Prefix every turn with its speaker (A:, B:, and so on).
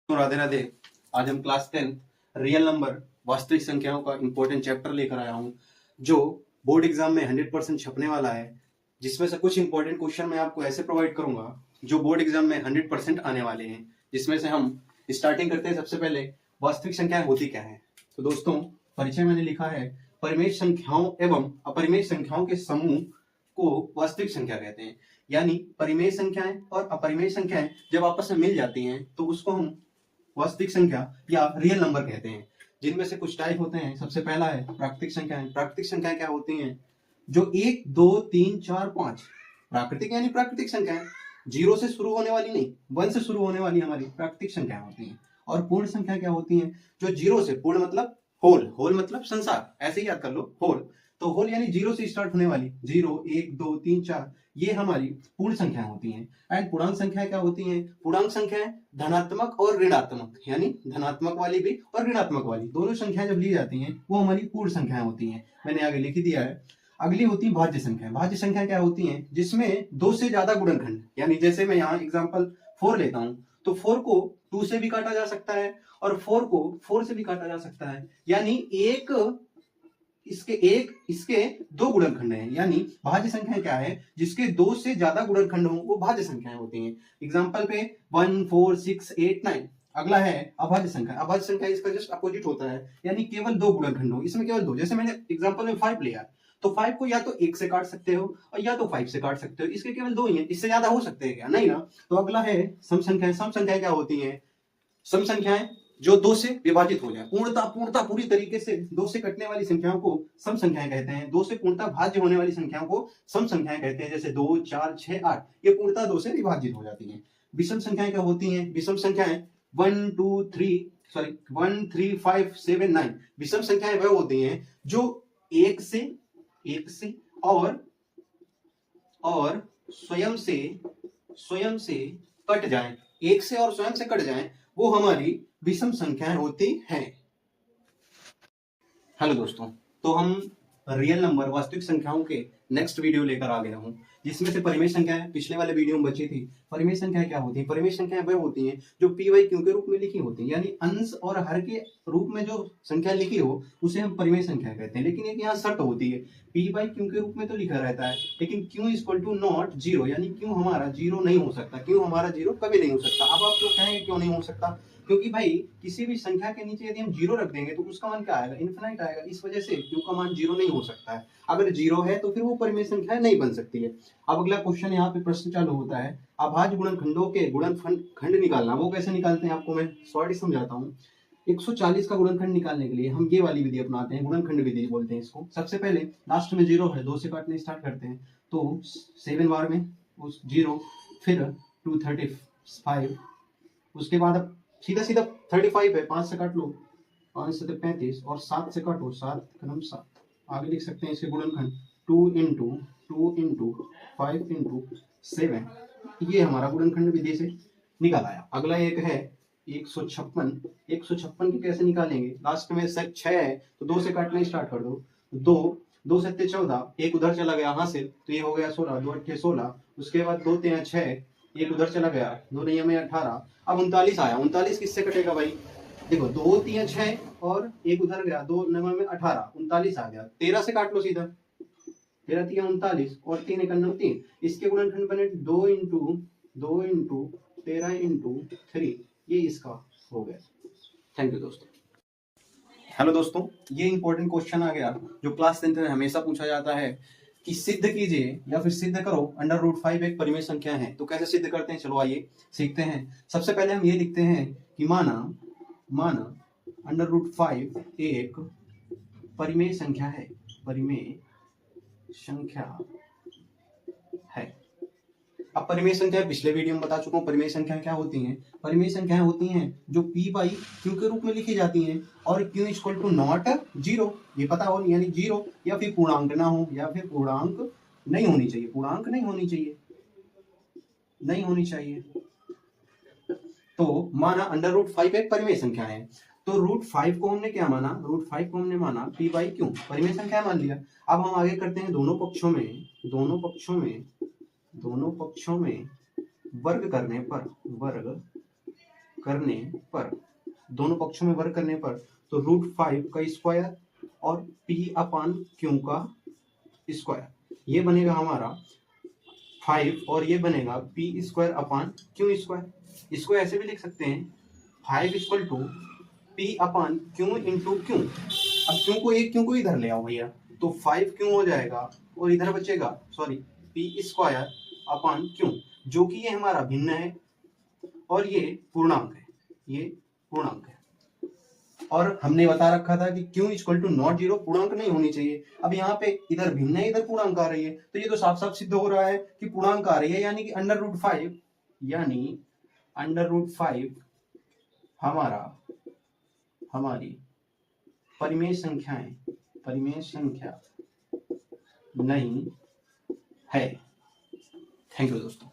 A: तो राधे राधे। आज हम क्लास 10 रियल नंबर वास्तविक संख्याओं का इंपॉर्टेंट चैप्टर लेकर आया हूं, जो बोर्ड एग्जाम में 100% छपने वाला है। जिसमें से कुछ इंपॉर्टेंट क्वेश्चन मैं आपको ऐसे प्रोवाइड करूंगा जो बोर्ड एग्जाम में 100% आने वाले हैं। जिसमें से हम स्टार्टिंग करते हैं। सबसे पहले वास्तविक संख्याएं होती क्या है। तो दोस्तों, परिचय मैंने लिखा है, परिमेय संख्याओं एवं अपरिमेय संख्याओं के समूह को वास्तविक संख्या कहते हैं। यानी परिमेय संख्याएं और अपरिमेय संख्याएं जब आपस में मिल जाती हैं तो उसको हम वास्तविक संख्या या रियल नंबर कहते हैं। जिनमें से कुछ टाइप होते हैं। सबसे पहला है प्राकृतिक संख्याएं। प्राकृतिक संख्याएं क्या होती हैं? जो 1 2 3 4 5 प्राकृतिक यानी प्राकृतिक संख्याएं, 0 से शुरू होने वाली नहीं, 1 से शुरू होने वाली हमारी प्राकृतिक संख्याएं होती हैं। और पूर्ण संख्या क्या होती हैं? जो 0 से, पूर्ण मतलब होल, होल मतलब संसार, ऐसे ही याद कर लो, होल। तो होल यानी 0 से स्टार्ट होने वाली, 0 1 2 3 4, ये हमारी पूर्ण संख्याएं होती हैं। एंड पूर्णांक संख्याएं क्या होती हैं? पूर्णांक संख्याएं धनात्मक और ऋणात्मक, यानी धनात्मक वाली भी और ऋणात्मक वाली दोनों संख्याएं जब ली जाती हैं वो हमारी पूर्ण संख्याएं होती हैं। मैंने आगे लिख दिया है। अगली होती है भाज्य संख्या। भाज्य संख्या क्या होती हैं? जिसमें 2 से ज्यादा गुणनखंड, यानी जैसे मैं यहाँ एग्जांपल 4 लेता हूं तो 4 को 2 से भी काटा जा सकता है और 4 को 4 से भी काटा जा सकता है। यानी इसके 2 गुणनखंड हैं। यानी भाज्य संख्या क्या है? जिसके 2 से ज्यादा गुणनखंड हो वो भाज्य संख्याएं होती हैं। एग्जांपल पे 1 4 6 8 9। अगला है अभाज्य संख्या। अभाज्य संख्या इसका जस्ट अपोजिट होता है, यानी केवल 2 गुणनखंड हो। इसमें केवल 2, जैसे मैंने एग्जांपल में 5 लिया तो 5 को या तो 1 से काट सकते हो और या तो 5 से काट सकते हो। इसके केवल 2 ही हैं, इससे ज्यादा हो सकते हैं क्या? नहीं ना। तो अगला है सम संख्याएं। सम संख्याएं क्या होती हैं? सम संख्याएं जो 2 से विभाजित हो जाए, पूर्णता पूरी तरीके से 2 से कटने वाली संख्याओं को सम संख्याएं कहते हैं। 2 से पूर्णता भाज्य होने वाली संख्याओं को सम संख्याएं कहते हैं। जैसे 2 4 6 8, ये पूर्णता 2 से विभाजित हो जाती हैं। विषम संख्याएं क्या होती हैं? विषम संख्याएं 1 3 5 7 9। विषम संख्याएं वह होती हैं जो एक से और स्वयं से कट जाएं। एक से और स्वयं से कट जाएं, वो हमारी विषम संख्याएं होती हैं। हेलो दोस्तों, तो हम रियल नंबर वास्तविक संख्याओं के नेक्स्ट वीडियो लेकर आ गया हूं, जिसमें से परिमेय संख्याएं पिछले वाले वीडियो में बची थी। परिमेय संख्याएं क्या होती हैं? परिमेय संख्याएं वह होती हैं जो पी वाई क्यू के रूप में लिखी होती हैं, यानी अंश और हर के रूप में जो संख्या लिखी हो उसे हम परिमेय संख्या कहते हैं। लेकिन एक यहाँ शर्त होती है, पी बाई क्यू के रूप में तो लिखा रहता है, लेकिन Q equal to not zero, यानी क्यू हमारा जीरो नहीं हो सकता। क्यू हमारा जीरो कभी नहीं हो सकता। अब आप लोग कहेंगे क्यों नहीं हो सकता? क्योंकि भाई किसी भी संख्या के नीचे यदि हम जीरो रख देंगे तो उसका मान क्या आएगा? इन्फिनाइट आएगा। इस वजह से क्यू का मान जीरो नहीं हो सकता है। अगर जीरो है तो फिर वो परिमेय संख्या नहीं बन सकती है। अब अगला क्वेश्चन यहाँ पे प्रश्न चालू होता है, अभाज्य गुणनखंडों के गुणनखंड निकालना। वो कैसे निकालते हैं आपको मैं शॉर्ट समझाता हूँ। 140 का गुणनखंड निकालने के लिए हम ये वाली विधि अपनाते हैं, गुणनखंड विधि बोलते हैं इसको। सबसे पहले लास्ट में जीरो है, 2 से काटने स्टार्ट करते हैं तो 7 बार में उस जीरो, फिर 235, उसके बाद अब सीधा 35 है, 5 से काट लो, 5 से 35 और 7 से काटो, 7 कलम 7। आगे लिख सकते हैं इसके गुणनखंड 2 इंटू 5 इंटू 7। ये हमारा गुणनखंड विधि से निकाल आया। अगला एक है 156। 156 की कैसे निकालेंगे? लास्ट में 6 है तो 2 से काटना स्टार्ट कर दो। 2 7 14, एक उधर चला गया हासिल तो ये हो गया 16, 2 8 16। उसके बाद 2 3 6, एक उधर चला गया, 2 9 में 18। अब 39 आया। 39 किससे कटेगा भाई? देखो 2 3 6 और एक उधर गया, 2 9 में 18, 39 आ गया। 13 से काट लो सीधा, 13 3 39 और 3 1 9 3। इसके गुणनखंड बने 2 इंटू 13 इंटू 3। ये इसका हो गया। थैंक यू दोस्तों। हेलो दोस्तों, ये इंपॉर्टेंट क्वेश्चन आ गया जो क्लास 10 में हमेशा पूछा जाता है कि सिद्ध कीजिए या फिर सिद्ध करो √5 एक परिमेय संख्या है। तो कैसे सिद्ध करते हैं, चलो आइए सीखते हैं। सबसे पहले हम ये लिखते हैं कि माना √5 एक परिमेय संख्या है। परिमेय संख्या है। अब परिमेय संख्या पिछले वीडियो में बता चुका हूं। परिमेय संख्या क्या होती हैं? परिमेय संख्याएं होती हैं जो p बाई क्यू के रूप में लिखी जाती हैं और Q equal to not zero, ये पता हो, यानी जीरो या फिर पूर्णांक ना हो या फिर पूर्णांक नहीं होनी चाहिए। पूर्णांक नहीं होनी चाहिए। तो माना √5 एक परिमेय संख्या है। तो √5 को हमने क्या माना? √5 को हमने माना p बाई क्यू, परिमेय संख्या मान लिया। अब हम आगे करते हैं दोनों पक्षों में वर्ग करने पर, दोनों पक्षों में वर्ग करने पर, तो √5 का स्क्वायर और p/q का स्क्वायर, ये बनेगा हमारा 5 और ये बनेगा p²/q²। इसको ऐसे भी लिख सकते हैं 5 = p/q इंटू क्यू। अब क्यू को इधर ले आओ भैया, तो 5 क्यू हो जाएगा और इधर बचेगा सॉरी p²/q, जो कि ये हमारा भिन्न है और ये पूर्णांक है, ये पूर्णांक है। और हमने बता रखा था कि q = नॉट 0, पूर्णांक नहीं होनी चाहिए। अब यहाँ पे इधर भिन्न है, इधर पूर्णांक आ रही है, तो ये तो साफ साफ सिद्ध हो रहा है कि पूर्णांक आ रही है, यानी कि √5, यानी √5 हमारी परिमेय संख्या नहीं है। थैंक यू दोस्तों।